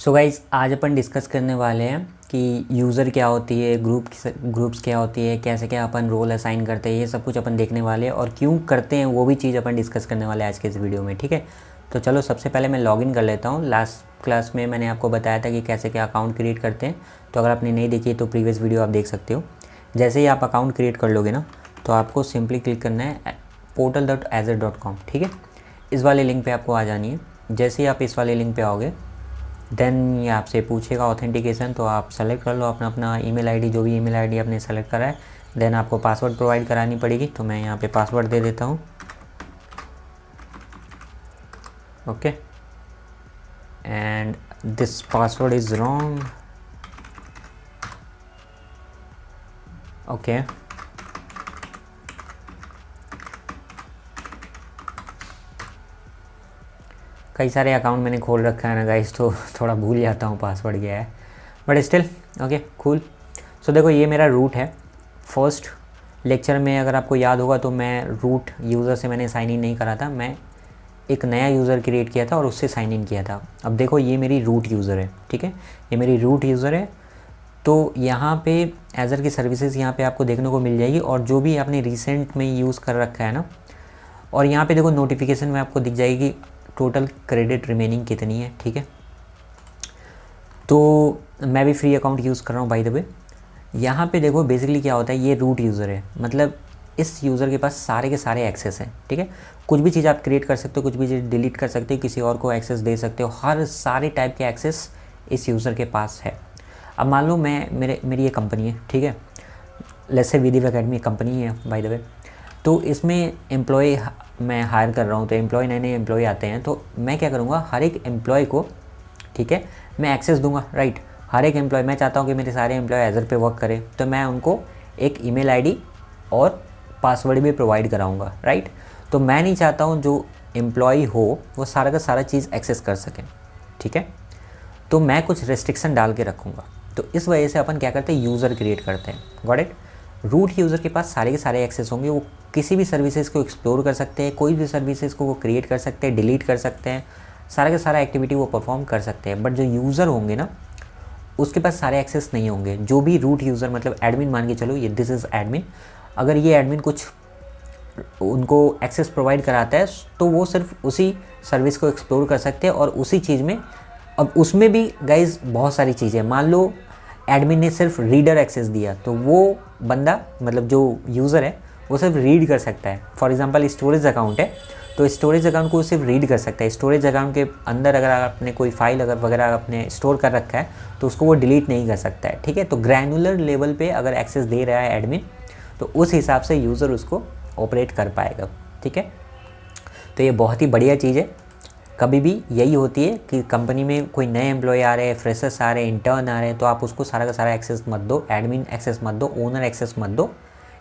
So guys आज अपन discuss करने वाले हैं कि यूज़र क्या होती है, ग्रुप्स क्या होती है, कैसे क्या अपन रोल असाइन करते हैं, ये सब कुछ अपन देखने वाले हैं और क्यों करते हैं वो भी चीज़ अपन डिस्कस करने वाले हैं आज के इस वीडियो में। ठीक है, तो चलो सबसे पहले मैं लॉगिन कर लेता हूँ। लास्ट क्लास में मैंने आपको बताया था कि कैसे क्या अकाउंट क्रिएट करते हैं, तो अगर आपने नहीं देखी तो प्रीवियस वीडियो आप देख सकते हो। जैसे ही आप अकाउंट क्रिएट कर लोगे ना, तो आपको सिंपली क्लिक करना है portal.azure.com। ठीक है, इस वाले लिंक पे आपको आ जानी है। जैसे ही आप इस वाले लिंक पे आओगे देन ये आपसे पूछेगा ऑथेंटिकेशन, तो आप सेलेक्ट कर लो अपना ईमेल आईडी, जो भी ईमेल आईडी आपने सेलेक्ट करा है। देन आपको पासवर्ड प्रोवाइड करानी पड़ेगी, तो मैं यहाँ पे पासवर्ड दे देता हूँ। Okay, and this password is wrong. Okay, कई सारे अकाउंट मैंने खोल रखा है ना गाइस, तो थोड़ा भूल जाता हूँ पासवर्ड क्या है, बट स्टिल ओके कूल। सो देखो ये मेरा रूट है। फर्स्ट लेक्चर में अगर आपको याद होगा तो मैं रूट यूज़र से मैंने साइन इन नहीं करा था, मैं एक नया यूज़र क्रिएट किया था और उससे साइन इन किया था। अब देखो ये मेरी रूट यूज़र है। ठीक है, ये मेरी रूट यूज़र है। तो यहाँ पे एजर की सर्विसेज यहाँ पे आपको देखने को मिल जाएगी और जो भी आपने रिसेंट में यूज़ कर रखा है ना, और यहाँ पे देखो नोटिफिकेशन में आपको दिख जाएगी टोटल क्रेडिट रिमेनिंग कितनी है। ठीक है, तो मैं भी फ्री अकाउंट यूज़ कर रहा हूँ बाय द वे। यहाँ पे देखो बेसिकली क्या होता है, ये रूट यूज़र है, मतलब इस यूज़र के पास सारे के सारे एक्सेस हैं। ठीक है, कुछ भी चीज़ आप क्रिएट कर सकते हो, कुछ भी चीज़ डिलीट कर सकते हो, किसी और को एक्सेस दे सकते हो, हर सारे टाइप के एक्सेस इस यूज़र के पास है। अब मान लो मेरी ये कंपनी है। ठीक है, लेट्स से विदिव एकेडमी कंपनी है बाय द वे। तो इसमें एम्प्लॉय मैं हायर कर रहा हूँ, तो एम्प्लॉय नए एम्प्लॉय आते हैं, तो मैं क्या करूँगा, हर एक एम्प्लॉय को, ठीक है, मैं एक्सेस दूंगा। राइट, हर एक एम्प्लॉय, मैं चाहता हूँ कि मेरे सारे एम्प्लॉय एजर पे वर्क करें, तो मैं उनको एक ईमेल आईडी और पासवर्ड भी प्रोवाइड कराऊंगा। राइट, तो मैं नहीं चाहता हूँ जो एम्प्लॉय हो वो सारा का सारा चीज़ एक्सेस कर सकें। ठीक है, तो मैं कुछ रेस्ट्रिक्शन डाल के रखूँगा। तो इस वजह से अपन क्या करते हैं, यूज़र क्रिएट करते हैं। Got it. रूट यूज़र के पास सारे के सारे एक्सेस होंगे, वो किसी भी सर्विसेज को एक्सप्लोर कर सकते हैं, कोई भी सर्विसेज को वो क्रिएट कर सकते हैं, डिलीट कर सकते हैं, सारा का सारा एक्टिविटी वो परफॉर्म कर सकते हैं। बट जो यूज़र होंगे ना, उसके पास सारे एक्सेस नहीं होंगे। जो भी रूट यूज़र, मतलब एडमिन मान के चलो, ये दिस इज़ एडमिन, अगर ये एडमिन कुछ उनको एक्सेस प्रोवाइड कराता है तो वो सिर्फ उसी सर्विस को एक्सप्लोर कर सकते हैं और उसी चीज़ में। अब उसमें भी गाइज बहुत सारी चीज़ें, मान लो एडमिन ने सिर्फ रीडर एक्सेस दिया, तो वो बंदा, मतलब जो यूज़र है, वो सिर्फ रीड कर सकता है। फॉर एग्जांपल स्टोरेज अकाउंट है, तो स्टोरेज अकाउंट को सिर्फ रीड कर सकता है। स्टोरेज अकाउंट के अंदर अगर आपने कोई फाइल अगर वगैरह आपने स्टोर कर रखा है तो उसको वो डिलीट नहीं कर सकता है। ठीक है, तो ग्रैनुलर लेवल पे अगर एक्सेस दे रहा है एडमिन, तो उस हिसाब से यूज़र उसको ऑपरेट कर पाएगा। ठीक है, तो ये बहुत ही बढ़िया चीज़ है। कभी भी यही होती है कि कंपनी में कोई नए एम्प्लॉय आ रहे हैं, फ्रेशर्स आ रहे हैं, इंटर्न आ रहे हैं, तो आप उसको सारा का सारा एक्सेस मत दो, एडमिन एक्सेस मत दो, ओनर एक्सेस मत दो।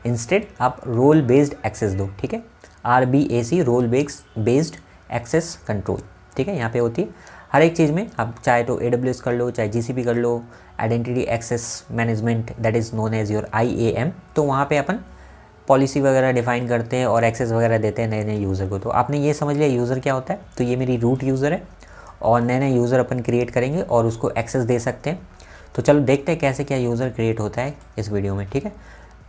इंस्टेड आप रोल बेस्ड एक्सेस दो। ठीक है, RBAC, role based access control. ठीक है, यहाँ पे होती है हर एक चीज़ में। आप चाहे तो AWS कर लो, चाहे GCP कर लो, identity access management that is known as your IAM, तो वहाँ पे अपन पॉलिसी वगैरह डिफाइन करते हैं और एक्सेस वगैरह देते हैं नए नए यूज़र को। तो आपने ये समझ लिया यूज़र क्या होता है। तो ये मेरी रूट यूज़र है और नए नए यूज़र अपन क्रिएट करेंगे और उसको एक्सेस दे सकते हैं। तो चलो देखते हैं कैसे क्या यूज़र क्रिएट होता है इस वीडियो में। ठीक है,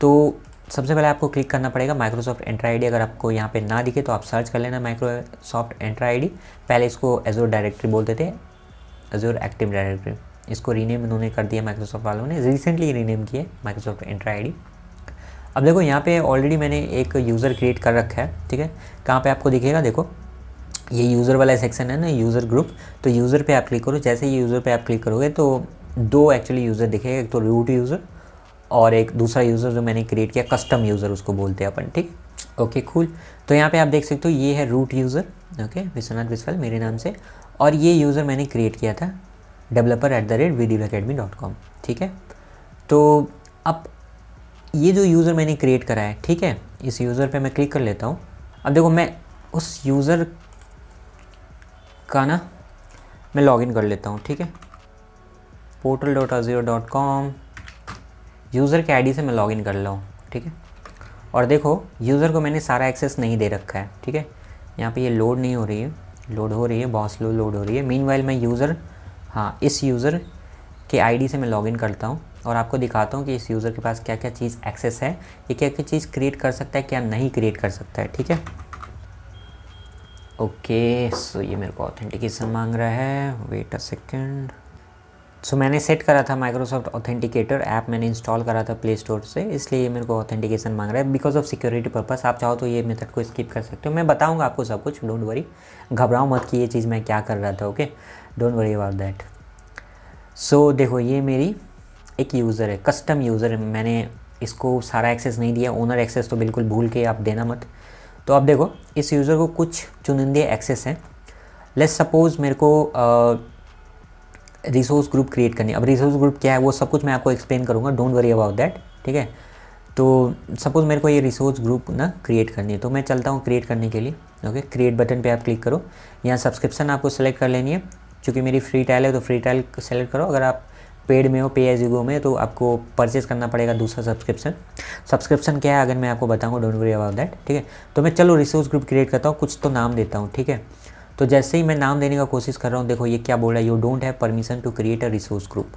तो सबसे पहले आपको क्लिक करना पड़ेगा माइक्रोसॉफ्ट एंट्रा आईडी। अगर आपको यहाँ पे ना दिखे तो आप सर्च कर लेना माइक्रोसॉफ्ट एंट्रा आईडी। पहले इसको एजोर डायरेक्टरी बोलते थे, एजोर एक्टिव डायरेक्टरी, इसको रीनेम उन्होंने कर दिया माइक्रोसॉफ्ट वालों ने, रिसेंटली रीनेम किया माइक्रोसॉफ्ट एंट्रा आईडी। अब देखो यहाँ पे ऑलरेडी मैंने एक यूज़र क्रिएट कर रखा है। ठीक है, कहाँ पे आपको दिखेगा, देखो ये यूज़र वाला सेक्शन है ना, यूज़र ग्रुप। तो यूज़र पे आप क्लिक करो। जैसे ही यूज़र पे आप क्लिक करोगे तो दो एक्चुअली यूज़र दिखेगा, एक तो रूट यूज़र और एक दूसरा यूज़र जो मैंने क्रिएट किया, कस्टम यूज़र उसको बोलते हैं अपन। ठीक, ओके कूल। तो यहाँ पे आप देख सकते हो ये है root user, okay, Vishwanath Biswal मेरे नाम से, और ये यूज़र मैंने क्रिएट किया था developer@vidivacademy.com। ठीक है, तो अब ये जो यूज़र मैंने क्रिएट करा है, ठीक है, इस यूज़र पे मैं क्लिक कर लेता हूँ। अब देखो मैं उस यूज़र का ना मैं लॉगिन कर लेता हूँ। ठीक है, portal.azure.com यूज़र के आईडी से मैं लॉगिन कर रहा हूँ। ठीक है, और देखो यूज़र को मैंने सारा एक्सेस नहीं दे रखा है। ठीक है, यहाँ पे ये लोड नहीं हो रही है, लोड हो रही है, बहुत स्लो लोड हो रही है। मीनवाइल मैं यूज़र हाँ, इस यूज़र के आईडी से मैं लॉगिन करता हूँ और आपको दिखाता हूँ कि इस यूज़र के पास क्या क्या चीज़ एक्सेस है, ये क्या क्या चीज़ क्रिएट कर सकता है, क्या नहीं क्रिएट कर सकता है। ठीक है, ओके। सो ये मेरे को ऑथेंटिकेशन मांग रहा है, वेट अ सेकेंड। सो मैंने सेट करा था माइक्रोसॉफ्ट ऑथेंटिकेटर ऐप, मैंने इंस्टॉल करा था प्ले स्टोर से, इसलिए ये मेरे को ऑथेंटिकेशन मांग रहा है बिकॉज ऑफ सिक्योरिटी पर्पस। आप चाहो तो ये मेथड को स्किप कर सकते हो, मैं बताऊंगा आपको सब कुछ, डोंट वरी, घबराओ मत कि ये चीज़ मैं क्या कर रहा था। Okay, don't worry about that. So देखो, ये मेरी एक यूज़र है, कस्टम यूज़र है, मैंने इसको सारा एक्सेस नहीं दिया, ओनर एक्सेस तो बिल्कुल भूल के आप देना मत। तो अब देखो, इस यूज़र को कुछ चुनिंदे एक्सेस हैं। लेट्स सपोज़ मेरे को रिसोर्स ग्रुप क्रिएट करनी है। अब रिसोर्स ग्रुप क्या है वो सब कुछ मैं आपको एक्सप्लेन करूँगा, डोंट वरी अबाउट दैट। ठीक है, तो सपोज़ मेरे को ये रिसोर्स ग्रुप ना क्रिएट करनी है, तो मैं चलता हूँ क्रिएट करने के लिए। ओके, क्रिएट बटन पे आप क्लिक करो, यहाँ सब्सक्रिप्शन आपको सेलेक्ट कर लेनी है। चूँकि मेरी फ्री ट्रायल है तो फ्री ट्रायल सेलेक्ट करो, अगर आप पेड में हो, पे एज यू गो में, तो आपको परचेज़ करना पड़ेगा दूसरा सब्सक्रिप्शन क्या है अगर मैं आपको बताऊँगा, डोंट वरी अबाउट दैट। ठीक है, तो मैं चलो रिसोर्स ग्रुप क्रिएट करता हूँ, कुछ तो नाम देता हूँ। ठीक है, तो जैसे ही मैं नाम देने का कोशिश कर रहा हूँ, देखो ये क्या बोल रहा है, you don't have permission to create a resource group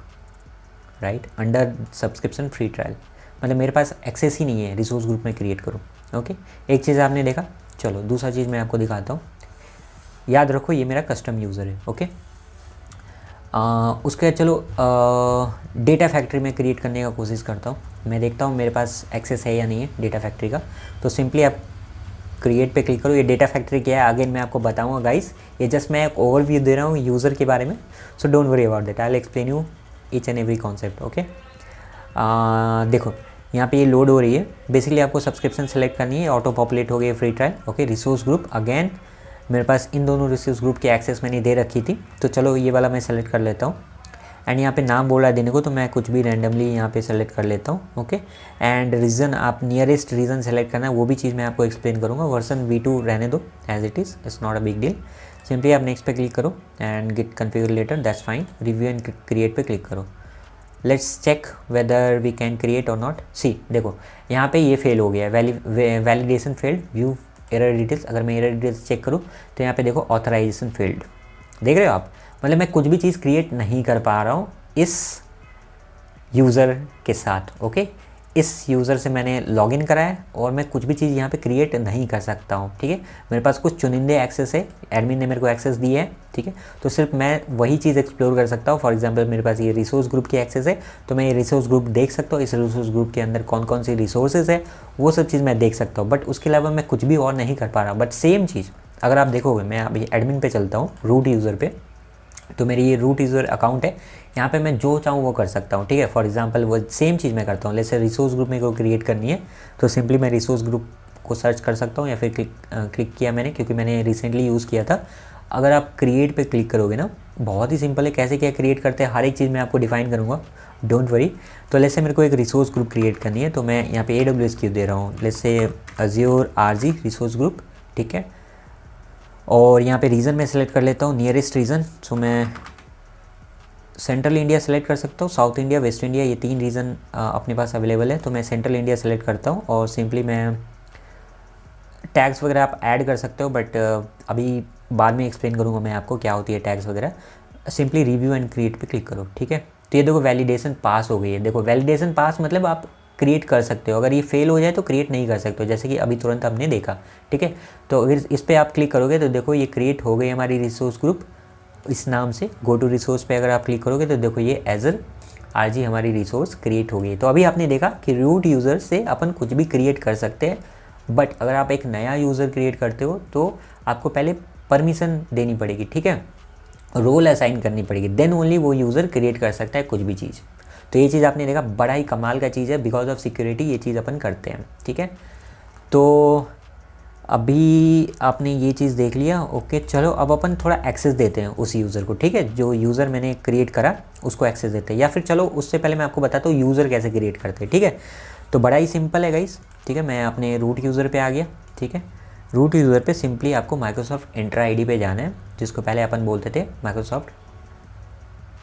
right under subscription free trial, मतलब मेरे पास एक्सेस ही नहीं है रिसोर्स ग्रुप में क्रिएट करूँ। ओके, एक चीज़ आपने देखा। चलो दूसरा चीज़ मैं आपको दिखाता हूँ, याद रखो ये मेरा कस्टम यूज़र है। ओके, उसके चलो डेटा फैक्ट्री में क्रिएट करने का कोशिश करता हूँ, मैं देखता हूँ मेरे पास एक्सेस है या नहीं है डेटा फैक्ट्री का। तो सिंपली आप क्रिएट पे क्लिक करो। ये डेटा फैक्ट्री क्या है अगेन मैं आपको बताऊंगा गाइस, ये जस्ट मैं एक ओवरव्यू दे रहा हूँ यूज़र के बारे में, so don't worry about that, I will explain you each and every concept. Okay, देखो यहाँ पे ये लोड हो रही है, बेसिकली आपको सब्सक्रिप्शन सेलेक्ट करनी है, ऑटो पॉपुलेट हो गई free trial. Okay, resource group again मेरे पास इन दोनों रिसोर्स ग्रुप की एक्सेस मैंने दे रखी थी, तो चलो ये वाला मैं सेलेक्ट कर लेता हूँ। एंड यहाँ पे नाम बोल रहा है देने को, तो मैं कुछ भी रैंडमली यहाँ पे सेलेक्ट कर लेता हूँ। ओके, एंड रीज़न आप नियरेस्ट रीज़न सेलेक्ट करना है, वो भी चीज़ मैं आपको एक्सप्लेन करूँगा। वर्जन V2 रहने दो as it is, it's not a big deal. Simply आप नेक्स्ट पे क्लिक करो and get configure later, that's fine. Review and create पे क्लिक करो, let's check whether we can create or not. See देखो यहाँ पे ये फेल हो गया, validation failed, view error details. अगर मैं एरर डिटेल्स चेक करूँ तो यहाँ पे देखो ऑथराइजेशन फेल्ड, देख रहे हो आप, मतलब मैं कुछ भी चीज़ क्रिएट नहीं कर पा रहा हूँ इस यूज़र के साथ। ओके, इस यूज़र से मैंने लॉगिन करा है और मैं कुछ भी चीज़ यहाँ पे क्रिएट नहीं कर सकता हूँ। ठीक है, मेरे पास कुछ चुनिंदे एक्सेस है, एडमिन ने मेरे को एक्सेस दी है। ठीक है, तो सिर्फ मैं वही चीज़ एक्सप्लोर कर सकता हूँ। फॉर एग्जांपल मेरे पास ये रिसोर्स ग्रुप की एक्सेस है, तो मैं ये रिसोर्स ग्रुप देख सकता हूँ, इस रिसोर्स ग्रुप के अंदर कौन कौन सी रिसोर्सेज है वो सब चीज़ मैं देख सकता हूँ, बट उसके अलावा मैं कुछ भी और नहीं कर पा रहा। बट सेम चीज़ अगर आप देखोगे, मैं अभी एडमिन पे चलता हूँ, रूट यूज़र पे, तो मेरी ये रूट यूज़र अकाउंट है, यहाँ पे मैं जो चाहूँ वो कर सकता हूँ। ठीक है, फॉर एग्जांपल वो सेम चीज़ मैं करता हूँ, जैसे रिसोर्स ग्रुप में को क्रिएट करनी है तो सिंपली मैं रिसोर्स ग्रुप को सर्च कर सकता हूँ, या फिर क्लिक किया मैंने, क्योंकि मैंने रिसेंटली यूज़ किया था। अगर आप क्रिएट पे क्लिक करोगे ना, बहुत ही सिंपल है, कैसे क्या क्रिएट करते हैं हर एक चीज़ मैं आपको डिफाइन करूँगा, डोंट वरी। तो लेट्स से मेरे को एक रिसोर्स ग्रुप क्रिएट करनी है, तो मैं यहाँ पे AWS क्यों दे रहा हूँ, let's say Azure RG resource group. ठीक है, और यहाँ पे रीज़न मैं सेलेक्ट कर लेता हूँ, नियरेस्ट रीज़न। सो मैं सेंट्रल इंडिया सेलेक्ट कर सकता हूँ, साउथ इंडिया, वेस्ट इंडिया, ये 3 रीज़न अपने पास अवेलेबल है। तो मैं सेंट्रल इंडिया सेलेक्ट करता हूँ और सिंपली मैं टैग्स वगैरह आप ऐड कर सकते हो, बट अभी बाद में एक्सप्लेन करूँगा मैं आपको क्या होती है टैग्स वगैरह। सिंपली रिव्यू एंड क्रिएट पे क्लिक करो। ठीक है, तो ये देखो वैलिडेशन पास हो गई है। देखो वैलिडेशन पास मतलब आप क्रिएट कर सकते हो, अगर ये फेल हो जाए तो क्रिएट नहीं कर सकते हो, जैसे कि अभी तुरंत हमने देखा। ठीक है, तो अगर इस पर आप क्लिक करोगे तो देखो ये क्रिएट हो गई हमारी रिसोर्स ग्रुप इस नाम से। गो टू रिसोर्स पे अगर आप क्लिक करोगे तो देखो ये एजर RG हमारी रिसोर्स क्रिएट हो गई। तो अभी आपने देखा कि रूट यूज़र से अपन कुछ भी क्रिएट कर सकते हैं, बट अगर आप एक नया यूज़र क्रिएट करते हो तो आपको पहले परमिशन देनी पड़ेगी। ठीक है, रोल असाइन करनी पड़ेगी, देन ओनली वो यूज़र क्रिएट कर सकता है कुछ भी चीज़। तो ये चीज़ आपने देखा, बड़ा ही कमाल का चीज़ है, बिकॉज ऑफ सिक्योरिटी ये चीज़ अपन करते हैं। ठीक है, तो अभी आपने ये चीज़ देख लिया। ओके, चलो अब अपन थोड़ा एक्सेस देते हैं उस यूज़र को। ठीक है, जो यूज़र मैंने क्रिएट करा उसको एक्सेस देते हैं, या फिर चलो उससे पहले मैं आपको बताता हूँ यूज़र कैसे क्रिएट करते हैं। ठीक है, तो बड़ा ही सिंपल है गाइस। ठीक है, मैं अपने रूट यूज़र पे आ गया। ठीक है, रूट यूज़र पे सिंपली आपको माइक्रोसॉफ्ट इंट्रा ID पे जाना है, जिसको पहले अपन बोलते थे माइक्रोसॉफ्ट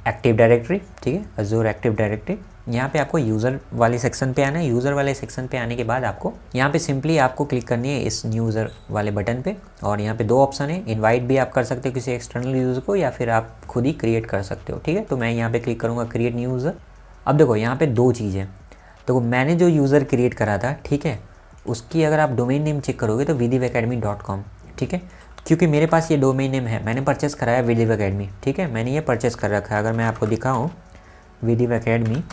एक्टिव डायरेक्टरी। ठीक है, अज़ूर एक्टिव डायरेक्टरी। यहाँ पे आपको यूज़र वाले सेक्शन पे आना है। यूज़र वाले सेक्शन पे आने के बाद आपको यहाँ पे सिंपली आपको क्लिक करनी है इस न्यू यूज़र वाले बटन पे, और यहाँ पे दो ऑप्शन है, इनवाइट भी आप कर सकते हो किसी एक्सटर्नल यूज़र को, या फिर आप खुद ही क्रिएट कर सकते हो। ठीक है, तो मैं यहाँ पे क्लिक करूँगा क्रिएट न्यू यूज़र। अब देखो यहाँ पे दो चीज़ें, देखो मैंने जो यूज़र क्रिएट करा था, ठीक है, उसकी अगर आप डोमेन नेम चेक करोगे तो vidivacademy.com, ठीक है, क्योंकि मेरे पास ये डोमेन नेम है, मैंने परचेस कराया विदिव अकेडमी, ठीक है, मैंने ये परचेस कर रखा है। अगर मैं आपको दिखाऊँ विदिव अकेडमी,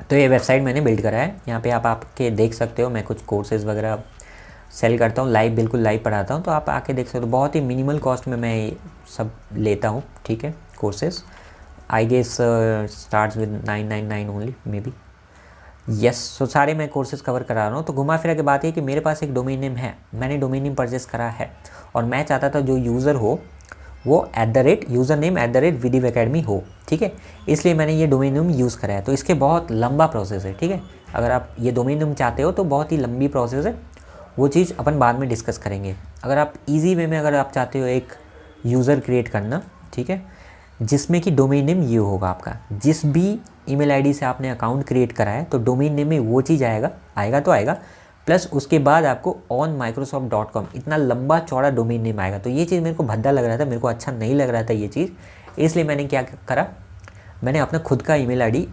तो ये वेबसाइट मैंने बिल्ड करा है। यहाँ पे आप आके देख सकते हो, मैं कुछ कोर्सेज़ वगैरह सेल करता हूँ, लाइव, बिल्कुल लाइव पढ़ाता हूँ, तो आप आके देख सकते हो। बहुत ही मिनिमल कॉस्ट में मैं ये सब लेता हूँ, ठीक है, courses. I guess starts with 999 only maybe, yes. So सारे मैं कोर्सेज़ कवर करा रहा हूँ। तो घुमा फिरा के बात है कि मेरे पास एक डोमेन नेम है, मैंने डोमेन नेम परचेस करा है, और मैं चाहता था जो यूज़र हो वो यूज़र नेम @vidivacademy हो, ठीक है, इसलिए मैंने ये डोमेन नेम यूज़ करा है। तो इसके बहुत लंबा प्रोसेस है, ठीक है, अगर आप ये डोमेन नेम चाहते हो तो बहुत ही लंबी प्रोसेस है, वो चीज़ अपन बाद में डिस्कस करेंगे। अगर आप ईजी वे में अगर आप चाहते हो एक यूज़र क्रिएट करना, ठीक है, जिसमें कि डोमेन नेम ये होगा आपका, जिस भी ईमेल आईडी से आपने अकाउंट क्रिएट करा है तो डोमेन नेम में वो चीज़ आएगा तो आएगा, प्लस उसके बाद आपको onmicrosoft.com इतना लंबा चौड़ा डोमेन नेम आएगा। तो ये चीज़ मेरे को भद्दा लग रहा था, मेरे को अच्छा नहीं लग रहा था ये चीज़, इसलिए मैंने क्या करा, मैंने अपना खुद का email ID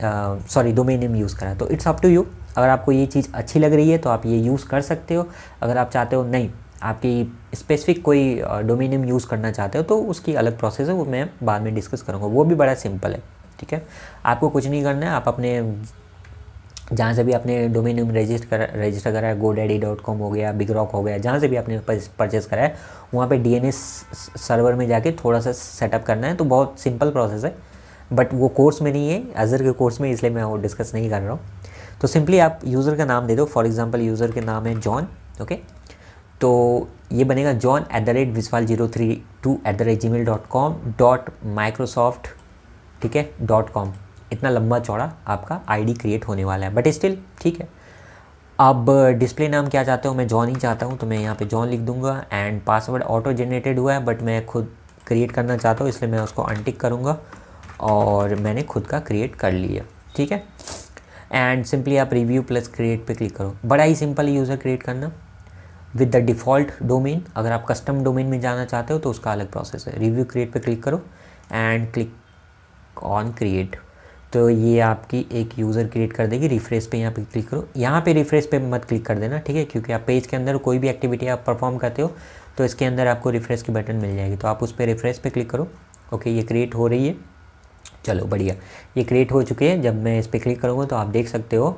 domain name use करा। तो इट्स अप टू यू, अगर आपको ये चीज़ अच्छी लग रही है तो आप ये यूज़ कर सकते हो। अगर आप चाहते हो नहीं, आपकी स्पेसिफिक कोई डोमेन नेम यूज़ करना चाहते हो तो उसकी अलग प्रोसेस है, वो मैं बाद में डिस्कस करूँगा, वो भी बड़ा सिंपल है, ठीक है। आपको कुछ नहीं करना है, आप अपने जहाँ से भी आपने डोमेन नेम रजिस्टर करा है, godaddy.com हो गया, बिगरॉक हो गया, जहाँ से भी आपने परचेस करा है, वहाँ पे DNS सर्वर में जाके थोड़ा सा सेटअप करना है। तो बहुत सिंपल प्रोसेस है, बट वो कोर्स में नहीं है, अज़र के कोर्स में, इसलिए मैं वो डिस्कस नहीं कर रहा हूँ। तो सिंपली आप यूज़र का नाम दे दो, फॉर एग्जांपल यूज़र के नाम है जॉन, ओके, तो ये बनेगा john@viswal03@gmail.com.microsoft, ठीक है, .com। इतना लंबा चौड़ा आपका आईडी क्रिएट होने वाला है, बट स्टिल ठीक है। अब डिस्प्ले नाम क्या चाहते हो, मैं जॉन ही चाहता हूँ, तो मैं यहाँ पे जॉन लिख दूँगा। एंड पासवर्ड ऑटो जनरेटेड हुआ है, बट मैं खुद क्रिएट करना चाहता हूँ, इसलिए मैं उसको अनटिक करूँगा, और मैंने खुद का क्रिएट कर लिया, ठीक है। एंड सिंपली आप रिव्यू प्लस क्रिएट पे क्लिक करो। बड़ा ही सिंपल यूज़र क्रिएट करना विद द डिफ़ॉल्ट डोमेन। अगर आप कस्टम डोमेन में जाना चाहते हो तो उसका अलग प्रोसेस है। रिव्यू क्रिएट पे क्लिक करो एंड क्लिक ऑन क्रिएट, तो ये आपकी एक यूज़र क्रिएट कर देगी। रिफ्रेश पे यहाँ पे क्लिक करो, यहाँ पे रिफ्रेश पे मत क्लिक कर देना, ठीक है, क्योंकि आप पेज के अंदर कोई भी एक्टिविटी आप परफॉर्म करते हो तो इसके अंदर आपको रिफ्रेश की बटन मिल जाएगी, तो आप उस पर रिफ्रेश पे क्लिक करो। ओके, ये क्रिएट हो रही है, चलो बढ़िया, ये क्रिएट हो चुके हैं। जब मैं इस पर क्लिक करूँगा तो आप देख सकते हो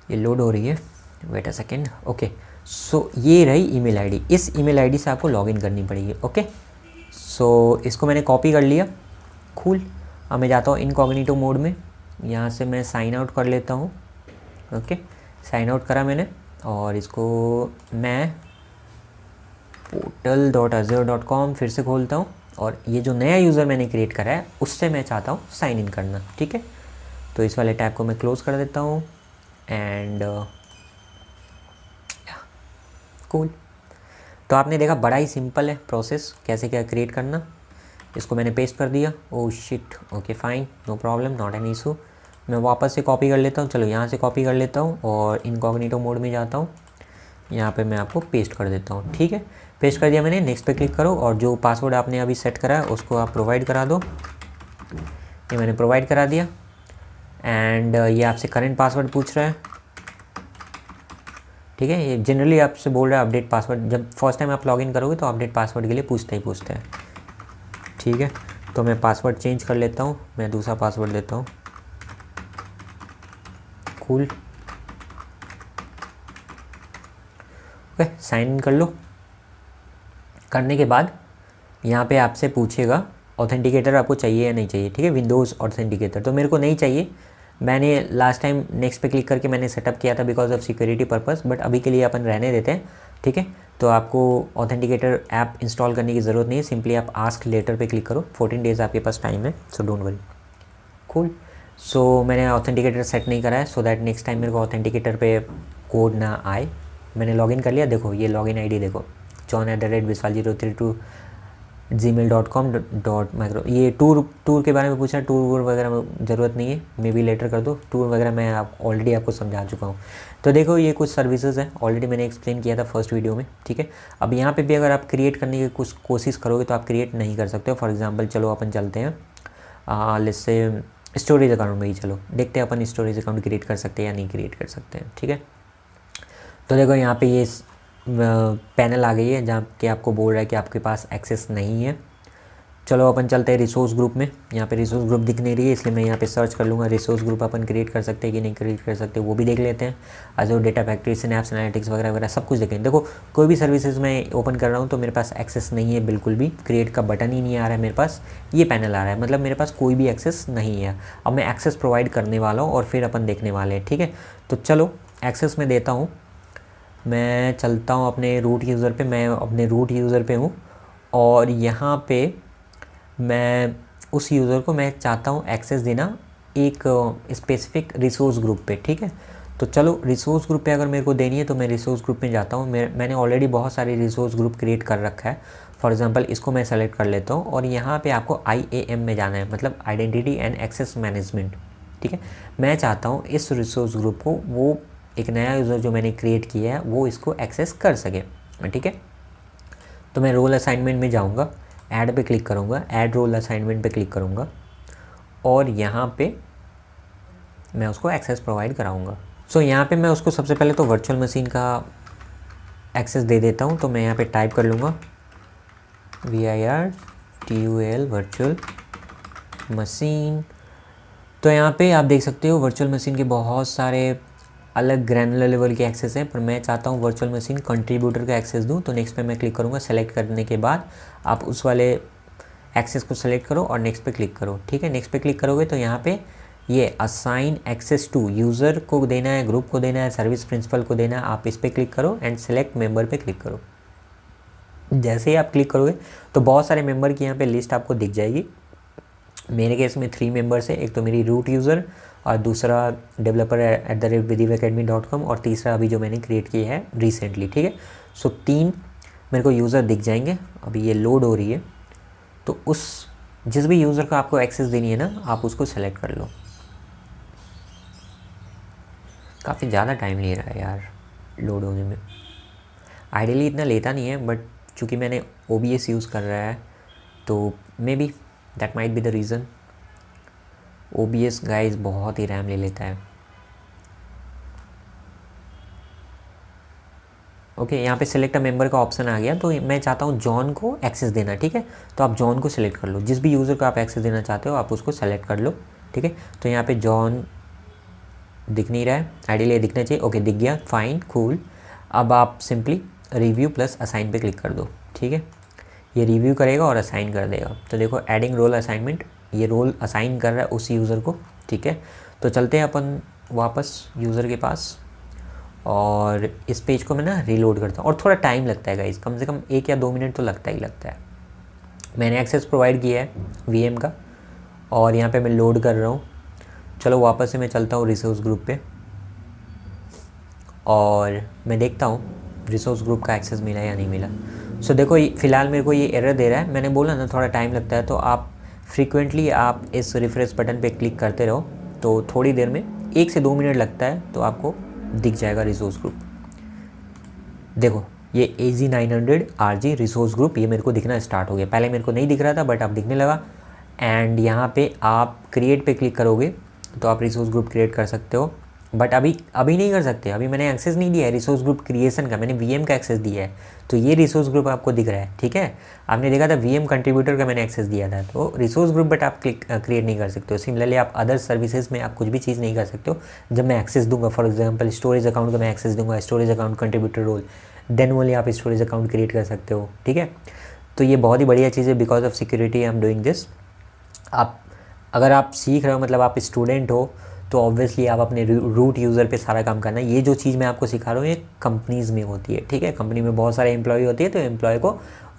ये लोड हो रही है, वेट अ सेकेंड। ओके, सो ये रही ईमेल आईडी, इस ईमेल आईडी से आपको लॉगिन करनी पड़ेगी। ओके, सो इसको मैंने कॉपी कर लिया, कूल। अब मैं जाता हूँ इनकॉग्निटो मोड में, यहाँ से मैं साइन आउट कर लेता हूँ। ओके, साइन आउट करा मैंने, और इसको मैं portal.azure.com फिर से खोलता हूँ, और ये जो नया यूज़र मैंने क्रिएट करा है उससे मैं चाहता हूँ साइन इन करना, ठीक है। तो इस वाले टैब को मैं क्लोज़ कर देता हूँ एंड कूल। तो आपने देखा बड़ा ही सिंपल है प्रोसेस, कैसे क्या क्रिएट करना। इसको मैंने पेस्ट कर दिया, oh shit, okay fine, no problem, not an issue. मैं वापस से कॉपी कर लेता हूँ, चलो यहाँ से कॉपी कर लेता हूँ और इनकॉग्निटो मोड में जाता हूँ, यहाँ पे मैं आपको पेस्ट कर देता हूँ, ठीक है। पेस्ट कर दिया मैंने, नेक्स्ट पे क्लिक करो, और जो पासवर्ड आपने अभी सेट करा है उसको आप प्रोवाइड करा दो। ये मैंने प्रोवाइड करा दिया, एंड ये आपसे करंट पासवर्ड पूछ रहा है, ठीक है। ये जनरली आपसे बोल रहा है अपडेट पासवर्ड, जब फर्स्ट टाइम आप लॉगिन करोगे तो अपडेट पासवर्ड के लिए पूछते हैं, ठीक है। तो मैं पासवर्ड चेंज कर लेता हूँ, मैं दूसरा पासवर्ड देता हूँ, कूल। ओके, साइन इन कर लो। करने के बाद यहाँ पे आपसे पूछेगा ऑथेंटिकेटर आपको चाहिए या नहीं चाहिए, ठीक है, विंडोज़ ऑथेंटिकेटर। तो मेरे को नहीं चाहिए, मैंने लास्ट टाइम नेक्स्ट पे क्लिक करके मैंने सेटअप किया था because of security purpose, but अभी के लिए अपन रहने देते हैं, ठीक है। तो आपको ऑथेंटिकेटर ऐप इंस्टॉल करने की ज़रूरत नहीं है, सिंपली आप आस्क लेटर पे क्लिक करो, 14 डेज़ आपके पास टाइम है, सो डोंट वरी, कूल। सो मैंने ऑथेंटिकेटर सेट नहीं करा है, सो दैट नेक्स्ट टाइम मेरे को ऑथेंटिकेटर पे कोड ना आए। मैंने लॉगिन कर लिया, देखो ये लॉगिन आईडी देखो, john@viswal032 gmail.com.micro। ये टूर के बारे में पूछा, टूर वगैरह में ज़रूरत नहीं है, मे बी लेटर कर दो। टूर वगैरह मैं आप ऑलरेडी आपको समझा चुका हूँ। तो देखो ये कुछ सर्विसेज हैं, ऑलरेडी मैंने एक्सप्लेन किया था फर्स्ट वीडियो में, ठीक है। अब यहाँ पे भी अगर आप क्रिएट करने की कुछ कोशिश करोगे तो आप क्रिएट नहीं कर सकते हो। फॉर एग्जांपल चलो अपन चलते हैं लेट्स से स्टोरेज अकाउंट में ही, चलो देखते हैं अपन स्टोरेज अकाउंट क्रिएट कर सकते हैं या नहीं क्रिएट कर सकते हैं, ठीक है। तो देखो यहाँ पे ये पैनल आ गई है जहाँ कि आपको बोल रहा है कि आपके पास एक्सेस नहीं है। चलो अपन चलते हैं रिसोर्स ग्रुप में। यहाँ पे रिसोर्स ग्रुप दिख नहीं रही है, इसलिए मैं यहाँ पे सर्च कर लूँगा रिसोर्स ग्रुप अपन क्रिएट कर सकते हैं कि नहीं क्रिएट कर सकते, वो भी देख लेते हैं। Azzur data factory, synapse analytics वगैरह वगैरह सब कुछ देखें। देखो कोई भी सर्विसेज मैं ओपन कर रहा हूँ तो मेरे पास एक्सेस नहीं है बिल्कुल भी, क्रिएट का बटन ही नहीं आ रहा है मेरे पास, ये पैनल आ रहा है, मतलब मेरे पास कोई भी एक्सेस नहीं है। अब मैं एक्सेस प्रोवाइड करने वाला हूँ और फिर अपन देखने वाले हैं, ठीक है। तो चलो एक्सेस में देता हूँ, मैं चलता हूँ अपने रूट यूज़र पे, मैं अपने रूट यूज़र पे हूँ और यहाँ पे मैं उस यूज़र को मैं चाहता हूँ एक्सेस देना एक स्पेसिफिक रिसोर्स ग्रुप पे, ठीक है। तो चलो रिसोर्स ग्रुप पे अगर मेरे को देनी है तो मैं रिसोर्स ग्रुप में जाता हूँ। मैंने ऑलरेडी बहुत सारे रिसोर्स ग्रुप क्रिएट कर रखा है। फॉर एग्जांपल इसको मैं सेलेक्ट कर लेता हूँ और यहाँ पे आपको IAM में जाना है, मतलब आइडेंटिटी एंड एक्सेस मैनेजमेंट, ठीक है। मैं चाहता हूँ इस रिसोर्स ग्रुप को वो एक नया यूज़र जो मैंने क्रिएट किया है वो इसको एक्सेस कर सके, ठीक है। तो मैं रोल असाइनमेंट में जाऊँगा, ऐड पे क्लिक करूँगा, ऐड रोल असाइनमेंट पे क्लिक करूँगा और यहाँ पे मैं उसको एक्सेस प्रोवाइड कराऊँगा। सो यहाँ पे मैं उसको सबसे पहले तो वर्चुअल मशीन का एक्सेस दे देता हूँ। तो मैं यहाँ पे टाइप कर लूँगा VIRTUAL वर्चुअल मशीन। तो यहाँ पे आप देख सकते हो वर्चुअल मशीन के बहुत सारे अलग ग्रैनुलर लेवल के एक्सेस हैं, पर मैं चाहता हूँ वर्चुअल मशीन कंट्रीब्यूटर का एक्सेस दूँ। तो नेक्स्ट पे मैं क्लिक करूँगा। सेलेक्ट करने के बाद आप उस वाले एक्सेस को सेलेक्ट करो और नेक्स्ट पे क्लिक करो, ठीक है। नेक्स्ट पे क्लिक करोगे तो यहाँ पे ये असाइन एक्सेस टू यूज़र को देना है, ग्रुप को देना है, सर्विस प्रिंसिपल को देना है। आप इस पर क्लिक करो एंड सेलेक्ट मेंबर पे क्लिक करो। जैसे ही आप क्लिक करोगे तो बहुत सारे मेंबर की यहाँ पे लिस्ट आपको दिख जाएगी। मेरे केस में 3 मेंबर्स है, एक तो मेरी रूट यूज़र और दूसरा developer@vidivaacademy.com और तीसरा अभी जो मैंने क्रिएट किया है रिसेंटली, ठीक है। सो 3 मेरे को यूज़र दिख जाएंगे। अभी ये लोड हो रही है, तो उस जिस भी यूज़र को आपको एक्सेस देनी है ना, आप उसको सेलेक्ट कर लो। काफ़ी ज़्यादा टाइम ले रहा है यार लोड होने में। आइडियली इतना लेता नहीं है, बट चूँकि मैंने OBS यूज़ कर रहा है तो may be that might be the reason. OBS guys बहुत ही रैम ले लेता है। ओके, यहाँ पे सिलेक्ट अ मेंबर का ऑप्शन आ गया। तो मैं चाहता हूँ जॉन को एक्सेस देना, ठीक है। तो आप जॉन को सिलेक्ट कर लो, जिस भी यूज़र को आप एक्सेस देना चाहते हो आप उसको सेलेक्ट कर लो, ठीक है। तो यहाँ पे जॉन दिख नहीं रहा है, आइडियली दिखना चाहिए। ओके दिख गया, फाइन कूल। अब आप सिंपली रिव्यू प्लस असाइन पे क्लिक कर दो, ठीक है। ये रिव्यू करेगा और असाइन कर देगा। तो देखो एडिंग रोल असाइनमेंट, ये रोल असाइन कर रहा है उस यूज़र को, ठीक है। तो चलते हैं अपन वापस यूज़र के पास और इस पेज को मैं ना रीलोड करता हूँ। और थोड़ा टाइम लगता है गाइस, कम से कम 1 या 2 मिनट तो लगता ही लगता है। मैंने एक्सेस प्रोवाइड किया है VM का और यहाँ पे मैं लोड कर रहा हूँ। चलो वापस से मैं चलता हूँ रिसोर्स ग्रुप पे और मैं देखता हूँ रिसोर्स ग्रुप का एक्सेस मिला या नहीं मिला। सो देखो फ़िलहाल मेरे को ये एरर दे रहा है। मैंने बोला ना थोड़ा टाइम लगता है, तो आप फ्रीक्वेंटली आप इस रिफ्रेश बटन पे क्लिक करते रहो, तो थोड़ी देर में 1 से 2 मिनट लगता है, तो आपको दिख जाएगा रिसोर्स ग्रुप। देखो ये AG900 RG रिसोर्स ग्रुप ये मेरे को दिखना स्टार्ट हो गया। पहले मेरे को नहीं दिख रहा था बट अब दिखने लगा। एंड यहाँ पे आप क्रिएट पे क्लिक करोगे तो आप रिसोर्स ग्रुप क्रिएट कर सकते हो, बट अभी नहीं कर सकते। अभी मैंने एक्सेस नहीं दिया है रिसोर्स ग्रुप क्रिएशन का, मैंने VM का एक्सेस दिया है। तो ये रिसोर्स ग्रुप आपको दिख रहा है, ठीक है। आपने देखा था VM कंट्रीब्यूटर का मैंने एक्सेस दिया था, तो रिसोर्स ग्रुप बट आप क्रिएट नहीं कर सकते हो। सिमिलरली आप अदर सर्विसेज में आप कुछ भी चीज़ नहीं कर सकते हो। जब मैं एक्सेस दूंगा, फॉर एग्जाम्पल स्टोरेज अकाउंट का मैं एक्सेस दूंगा, storage account contributor role, then only आप स्टोरेज अकाउंट क्रिएट कर सकते हो, ठीक है। तो ये बहुत ही बढ़िया चीज़ है, because of security I am doing this. अगर आप सीख रहे हो, मतलब आप स्टूडेंट हो, तो ऑब्वियसली आप अपने रूट यूज़र पे सारा काम करना है। ये जो चीज़ मैं आपको सिखा रहा हूँ ये कंपनीज़ में होती है, ठीक है। कंपनी में बहुत सारे एम्प्लॉय होती है, तो एम्प्लॉय को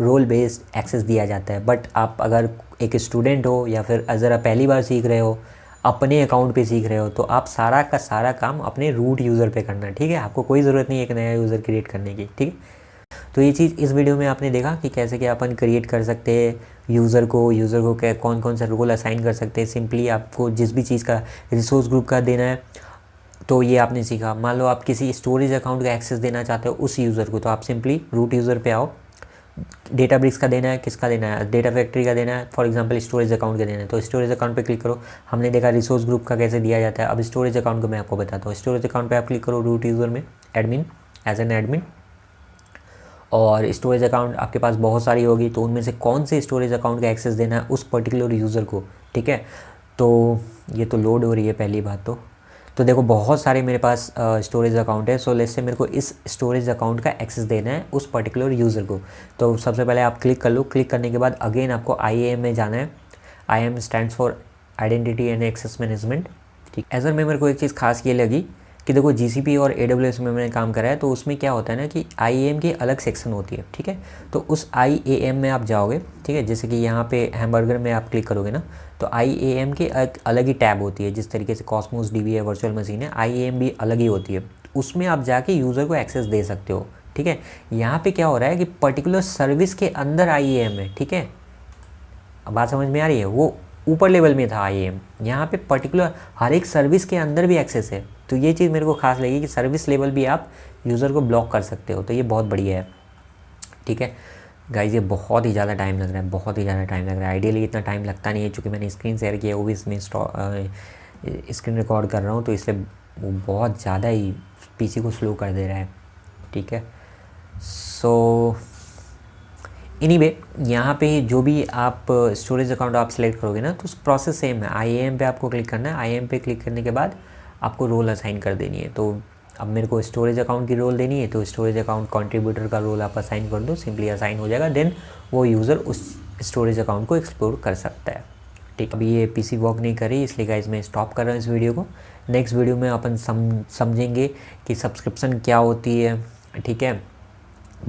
रोल बेस्ड एक्सेस दिया जाता है। बट आप अगर एक स्टूडेंट हो या फिर अगर आप पहली बार सीख रहे हो, अपने अकाउंट पे सीख रहे हो, तो आप सारा का सारा काम अपने रूट यूज़र पे करना है, ठीक है। आपको कोई ज़रूरत नहीं है एक नया यूज़र क्रिएट करने की, ठीक है। तो ये चीज़ इस वीडियो में आपने देखा कि कैसे क्या अपन क्रिएट कर सकते हैं यूज़र को क्या कौन कौन सा रोल असाइन कर सकते हैं। सिंपली आपको जिस भी चीज़ का रिसोर्स ग्रुप का देना है तो ये आपने सीखा। मान लो आप किसी स्टोरेज अकाउंट का एक्सेस देना चाहते हो उस यूज़र को, तो आप सिंपली रूट यूज़र पे आओ। डेटाब्रिक्स का देना है, किसका देना है, डेटा फैक्ट्री का देना है, फॉर एग्जांपल स्टोरेज अकाउंट का देना है तो स्टोरेज अकाउंट पे क्लिक करो। हमने देखा रिसोर्स ग्रुप का कैसे दिया जाता है। अब स्टोरेज अकाउंट को मैं आपको बताता हूँ। स्टोरेज अकाउंट पे आप क्लिक करो रूट यूज़र में, एडमिन, एज एन एडमिन। और स्टोरेज अकाउंट आपके पास बहुत सारी होगी, तो उनमें से कौन से स्टोरेज अकाउंट का एक्सेस देना है उस पर्टिकुलर यूज़र को, ठीक है। तो ये तो लोड हो रही है पहली बात तो देखो बहुत सारे मेरे पास स्टोरेज अकाउंट है। सो लेट्स से मेरे को इस स्टोरेज अकाउंट का एक्सेस देना है उस पर्टिकुलर यूज़र को। तो सबसे पहले आप क्लिक कर लो। क्लिक करने के बाद अगेन आपको IAM में जाना है। IAM stands for identity and access management, ठीक। एजर में मेरे को एक चीज़ खास ये लगी कि देखो GCP और AWS में मैंने काम करा है, तो उसमें क्या होता है ना कि IAM की अलग सेक्शन होती है, ठीक है। तो उस IAM में आप जाओगे, ठीक है। जैसे कि यहाँ पे हैमबर्गर में आप क्लिक करोगे ना, तो IAM की अलग ही टैब होती है। जिस तरीके से कॉस्मोस DB है, वर्चुअल मशीन है, IAM भी अलग ही होती है। उसमें आप जाके यूज़र को एक्सेस दे सकते हो, ठीक है। यहाँ पे क्या हो रहा है कि पर्टिकुलर सर्विस के अंदर IAM है, ठीक है। अब बात समझ में आ रही है। वो ऊपर लेवल में था IAM, यहाँ पे पर्टिकुलर हर एक सर्विस के अंदर भी एक्सेस है। तो ये चीज़ मेरे को खास लगी कि सर्विस लेवल भी आप यूज़र को ब्लॉक कर सकते हो, तो ये बहुत बढ़िया है, ठीक है। गाइज ये बहुत ही ज़्यादा टाइम लग रहा है, बहुत ही ज़्यादा टाइम लग रहा है। आइडियली इतना टाइम लगता नहीं है, चूँकि मैंने स्क्रीन शेयर किया वो भी इसमें स्क्रीन रिकॉर्ड कर रहा हूँ, तो इसलिए वो बहुत ज़्यादा ही PC को स्लो कर दे रहा है, ठीक है। सो एनीवे यहाँ पे जो भी आप स्टोरेज अकाउंट आप सेलेक्ट करोगे ना, तो प्रोसेस सेम है। IAM पे आपको क्लिक करना है। IAM पे क्लिक करने के बाद आपको रोल असाइन कर देनी है। तो अब मेरे को स्टोरेज अकाउंट की रोल देनी है, तो स्टोरेज अकाउंट कंट्रीब्यूटर का रोल आप असाइन कर दो, सिंपली असाइन हो जाएगा। देन वो यूज़र उस स्टोरेज अकाउंट को एक्सप्लोर कर सकता है, ठीक। अभी ये PC वर्क नहीं कर रही, इसलिए गाइस मैं स्टॉप कर रहा हूँ इस वीडियो को। नेक्स्ट वीडियो में अपन समझेंगे कि सब्सक्रिप्शन क्या होती है, ठीक है।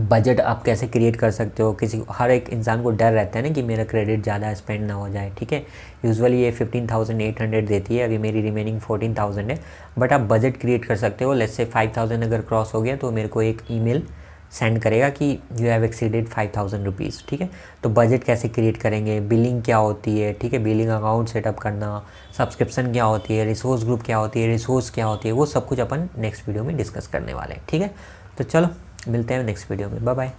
बजट आप कैसे क्रिएट कर सकते हो। हर एक इंसान को डर रहता है ना कि मेरा क्रेडिट ज़्यादा स्पेंड ना हो जाए, ठीक है। यूजुअली ये 15,800 देती है, अभी मेरी रिमेनिंग 14,000 है। बट आप बजट क्रिएट कर सकते हो। लेट्स से 5,000 अगर क्रॉस हो गया तो मेरे को एक ईमेल सेंड करेगा कि यू हैव एक्सीडेड 5,000 रुपीज़, ठीक है। तो बजट कैसे क्रिएट करेंगे, बिलिंग क्या होती है, ठीक है, बिलिंग अकाउंट सेटअप करना, सब्सक्रिप्शन क्या होती है, रिसोर्स ग्रुप क्या होती है, रिसोर्स क्या होती है, वो सब कुछ अपन नेक्स्ट वीडियो में डिस्कस करने वाले हैं, ठीक है। तो चलो मिलते हैं नेक्स्ट वीडियो में, बाय बाय।